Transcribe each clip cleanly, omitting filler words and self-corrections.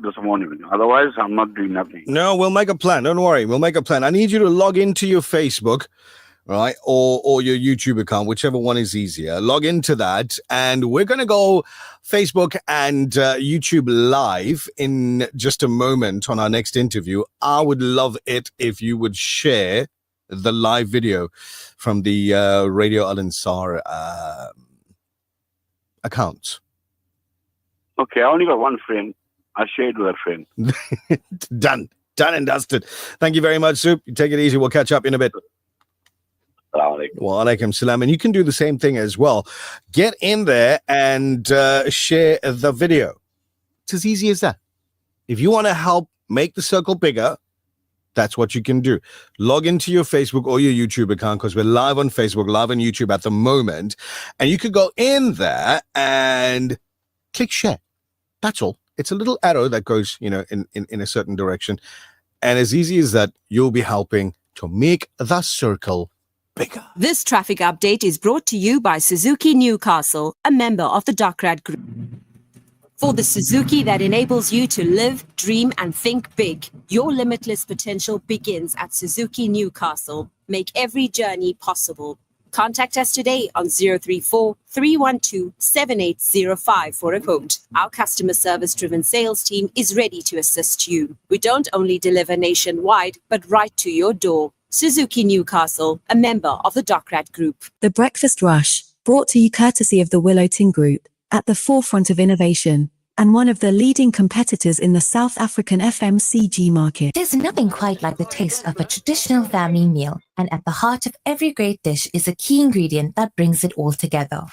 this morning. Otherwise, I'm not doing nothing. No, we'll make a plan. Don't worry. We'll make a plan. I need you to log into your Facebook, right, or your YouTube account, whichever one is easier. Log into that, and we're going to go Facebook and YouTube live in just a moment on our next interview. I would love it if you would share the live video from the Radio Al Ansar account. Okay, I only got one friend. I shared with a friend. Done and dusted. Thank you very much, Soup. You take it easy. We'll catch up in a bit. Wa alaikum salam. And you can do the same thing as well. Get in there and share the video. It's as easy as that. If you want to help make the circle bigger, that's what you can do. Log into your Facebook or your YouTube account, because we're live on Facebook, live on YouTube at the moment. And you could go in there and click share. That's all. It's a little arrow that goes, in a certain direction. And as easy as that, you'll be helping to make the circle bigger. This traffic update is brought to you by Suzuki Newcastle, a member of the Dockrad Group. For the Suzuki that enables you to live, dream and think big, your limitless potential begins at Suzuki Newcastle. Make every journey possible. Contact us today on 034 312 7805 for a quote. Our customer service-driven sales team is ready to assist you. We don't only deliver nationwide, but right to your door. Suzuki Newcastle, a member of the Dockrad Group. The Breakfast Rush, brought to you courtesy of the Willowton Group, at the forefront of innovation, and one of the leading competitors in the South African FMCG market. There's nothing quite like the taste of a traditional family meal, and at the heart of every great dish is a key ingredient that brings it all together.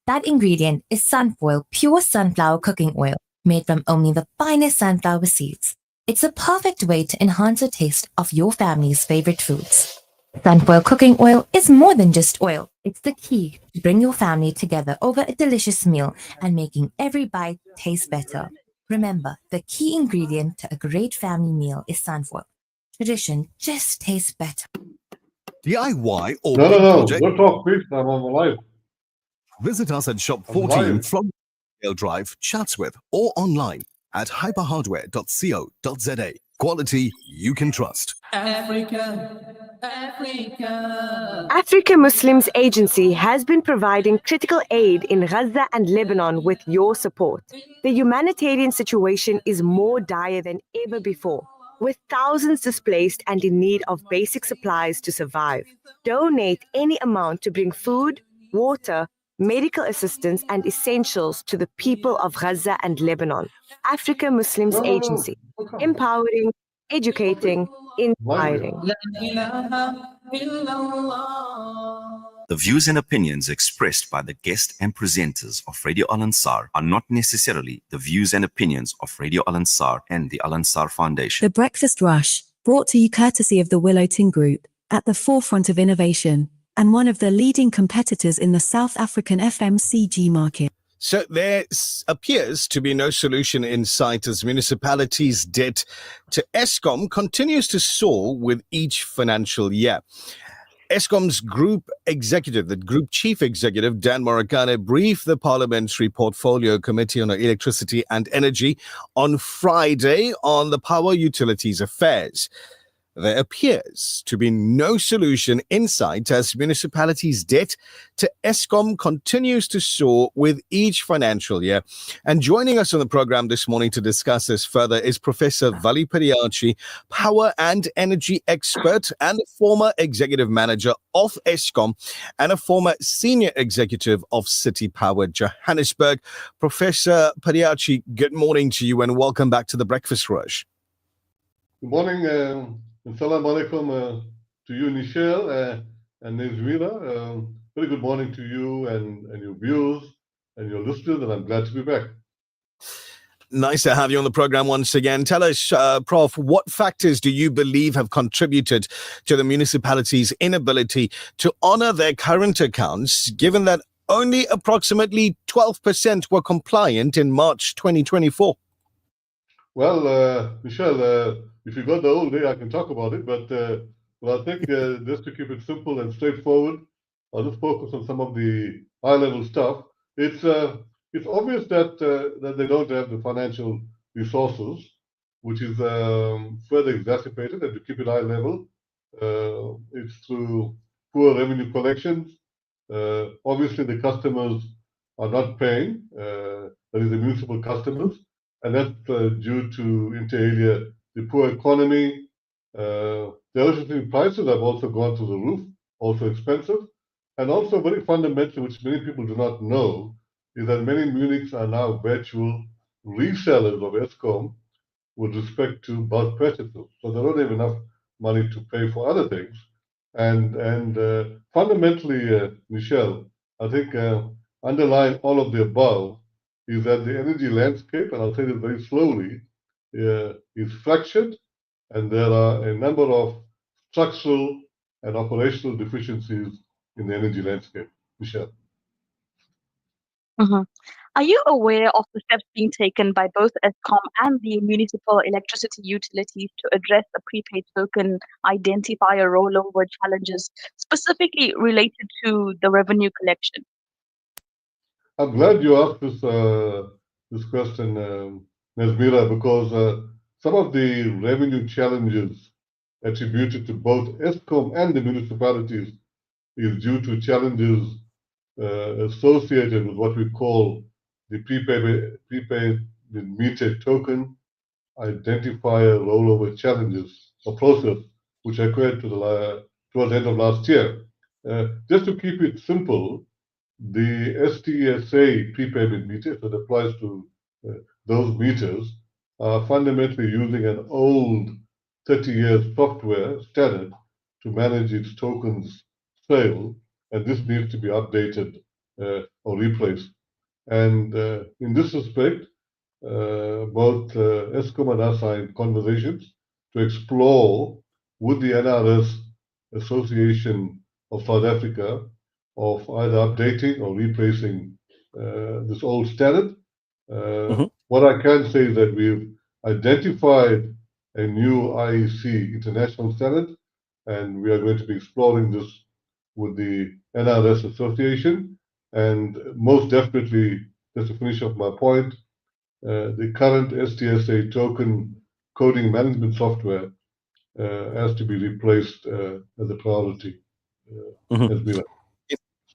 That ingredient is Sunfoil pure sunflower cooking oil, made from only the finest sunflower seeds. It's a perfect way to enhance the taste of your family's favorite foods. Sunfoil cooking oil is more than just oil. It's the key to bring your family together over a delicious meal and making every bite taste better. Remember, the key ingredient to a great family meal is sunfoil. Tradition just tastes better. DIY or No, project? Don't talk, please. I'm on the live. Visit us at Shop 14 from Drive, Chatsworth, or online at hyperhardware.co.za. Quality you can trust. Africa Muslims Agency has been providing critical aid in Gaza and Lebanon with your support. The humanitarian situation is more dire than ever before, with thousands displaced and in need of basic supplies to survive. Donate any amount to bring food, water, medical assistance and essentials to the people of Gaza and Lebanon. Africa Muslims Agency, empowering, educating, inspiring. The views and opinions expressed by the guest and presenters of Radio Al Ansar are not necessarily the views and opinions of Radio Al Ansar and the Al Ansar Foundation. The Breakfast Rush, brought to you courtesy of the Willowton Group, at the forefront of innovation, and one of the leading competitors in the South African FMCG market. So there appears to be no solution in sight as municipalities' debt to Eskom continues to soar with each financial year. Eskom's group executive, the group chief executive, Dan Marokane, briefed the Parliamentary Portfolio Committee on Electricity and Energy on Friday on the power utilities affairs. There appears to be no solution in sight as municipalities' debt to Eskom continues to soar with each financial year. And joining us on the program this morning to discuss this further is Professor Vally, power and energy expert and a former executive manager of Eskom and a former senior executive of City Power Johannesburg. Professor Padayachee, good morning to you and welcome back to the Breakfast Rush. Good morning. Assalamu alaikum to you, Nichelle, and Nezmira. Very good morning to you and your viewers and your listeners, and I'm glad to be back. Nice to have you on the program once again. Tell us, Prof, what factors do you believe have contributed to the municipalities' inability to honor their current accounts, given that only approximately 12% were compliant in March 2024? Well, Michelle, if you got the whole day, I can talk about it, but I think just to keep it simple and straightforward, I'll just focus on some of the high-level stuff. It's obvious that they don't have the financial resources, which is further exacerbated, and to keep it high level, it's through poor revenue collections. Obviously, the customers are not paying, that is the municipal customers, and that's due to, inter alia, the poor economy. The electricity prices have also gone through the roof, also expensive, and also very fundamental, which many people do not know, is that many Munichs are now virtual resellers of Eskom with respect to bulk purchases. So they don't have enough money to pay for other things. And fundamentally, Michelle, I think underlying all of the above is that the energy landscape, and I'll say this very slowly, is fractured, and there are a number of structural and operational deficiencies in the energy landscape. Michelle. Mhm. Are you aware of the steps being taken by both Eskom and the municipal electricity utilities to address the prepaid token identifier rollover challenges, specifically related to the revenue collection? I'm glad you asked this question, Nazmira, because some of the revenue challenges attributed to both Eskom and the municipalities is due to challenges associated with what we call the prepaid meter token identifier rollover challenges, a process which occurred towards the end of last year. Just to keep it simple, the STSA prepayment meters that applies to those meters are fundamentally using an old 30-year software standard to manage its tokens sale, and this needs to be updated or replaced. And in this respect, both Eskom and us are in conversations to explore with the NRS Association of South Africa of either updating or replacing this old standard. What I can say is that we've identified a new IEC international standard, and we are going to be exploring this with the NRS Association. And most definitely, just to finish off my point, the current STSA token coding management software has to be replaced as a priority.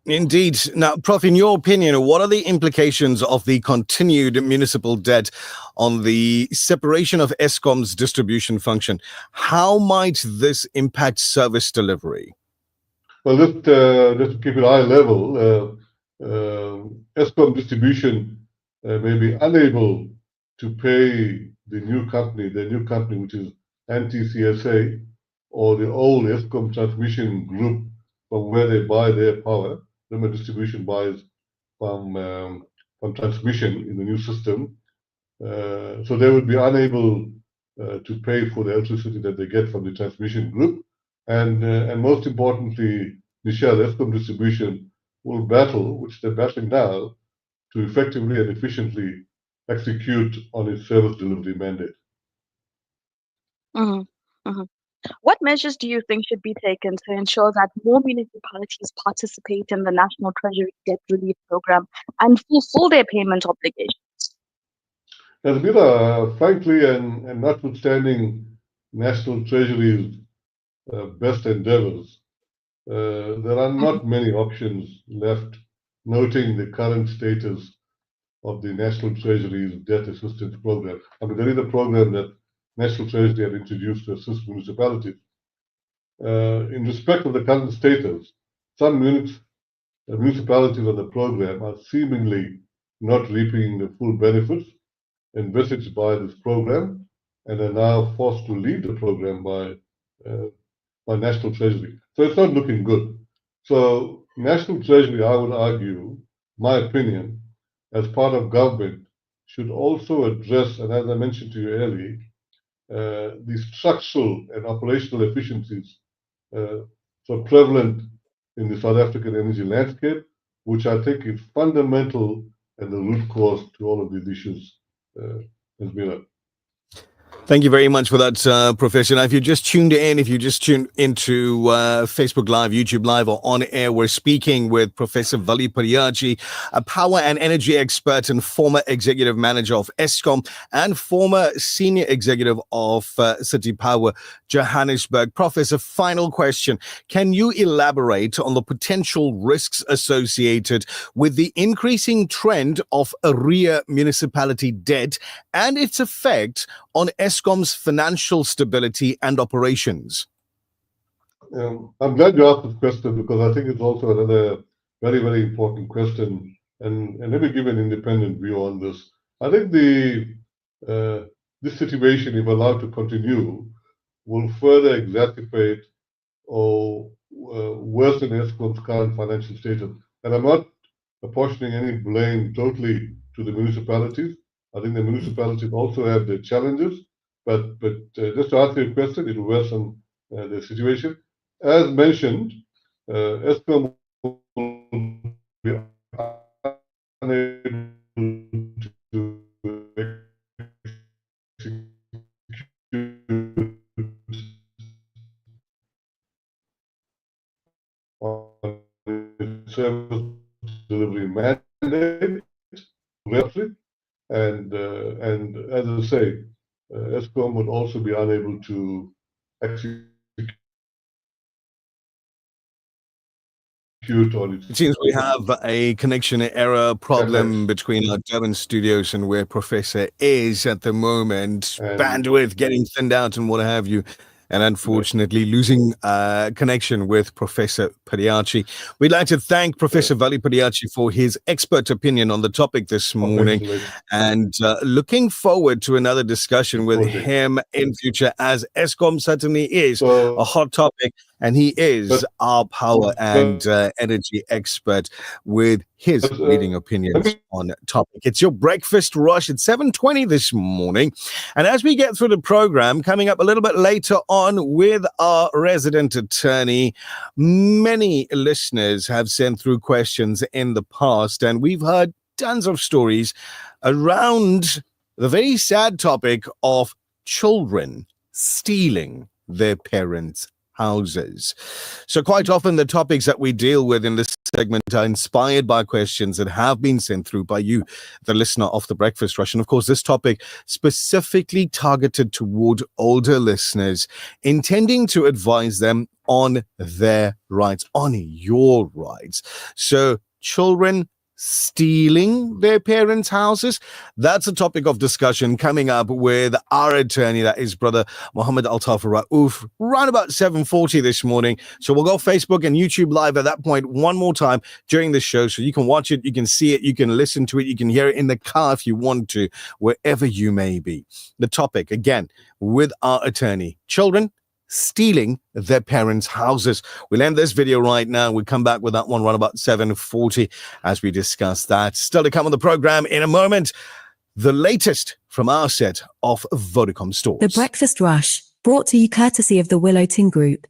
Indeed. Now, Prof, in your opinion, what are the implications of the continued municipal debt on the separation of Eskom's distribution function? How might this impact service delivery? Well, just to keep it high level, Eskom distribution may be unable to pay the new company which is anti-CSA, or the old Eskom transmission group from where they buy their power. Remember, distribution buys from transmission in the new system. So they would be unable to pay for the electricity that they get from the transmission group. And most importantly, Michelle, Eskom distribution will battle, which they're battling now, to effectively and efficiently execute on its service delivery mandate. What measures do you think should be taken to ensure that more municipalities participate in the National Treasury Debt Relief Program and fulfill their payment obligations? Nazmira, frankly, and notwithstanding National Treasury's best endeavors, there are not many options left, noting the current status of the National Treasury's debt assistance program. I mean, there is a program that National Treasury had introduced to assist municipalities. In respect of the current status, some municipalities of the program are seemingly not reaping the full benefits envisaged by this program, and are now forced to leave the program by National Treasury. So it's not looking good. So National Treasury, I would argue, my opinion, as part of government, should also address, and as I mentioned to you earlier, the structural and operational efficiencies so prevalent in the South African energy landscape, which I think is fundamental and the root cause to all of these issues. Thank you very much for that, Professor. Now, if you just tuned into Facebook Live, YouTube Live, or on air, we're speaking with Professor Vally, a power and energy expert and former executive manager of Eskom and former senior executive of City Power Johannesburg. Professor, final question. Can you elaborate on the potential risks associated with the increasing trend of arrear municipality debt and its effect on Eskom's financial stability and operations? I'm glad you asked this question because I think it's also another very, very important question. And let me give an independent view on this. I think this situation, if allowed to continue, will further exacerbate or worsen Eskom's current financial status. And I'm not apportioning any blame totally to the municipalities. I think the municipalities also have their challenges, but just to answer your question, it will worsen the situation. As mentioned, Eskom will be unable to execute on its service delivery mandate, and as I say, Eskom would also be unable to execute on its. It seems we have a connection error problem between our Durban studios and where Professor is at the moment. Bandwidth getting thinned out and what have you. And unfortunately, losing connection with Professor Padayachee. We'd like to thank Professor Vally for his expert opinion on the topic this morning, and looking forward to another discussion with him in future, as Eskom certainly is a hot topic, and he is our power and energy expert with his leading opinions on topic. It's your breakfast rush at 7:20 this morning, and as we get through the program, coming up a little bit later on with our resident attorney, many listeners have sent through questions in the past, and we've heard tons of stories around the very sad topic of children stealing their parents' houses. So quite often the topics that we deal with in this segment are inspired by questions that have been sent through by you, the listener of the Breakfast Rush. And of course, this topic specifically targeted toward older listeners, intending to advise them on their rights, on your rights. So children stealing their parents' houses, that's a topic of discussion coming up with our attorney, that is Brother Mohammed Altaf Raouf, around about 7:40 this morning. So we'll go Facebook and YouTube Live at that point one more time during the show, so you can watch it, you can see it, you can listen to it, you can hear it in the car if you want to, wherever you may be. The topic, again, with our attorney: children stealing their parents' houses. We'll end this video right now. We'll come back with that one around about 7:40 as we discuss that. Still to come on the program in a moment, the latest from our set of Vodacom stores. The Breakfast Rush, brought to you courtesy of the Willow Tin Group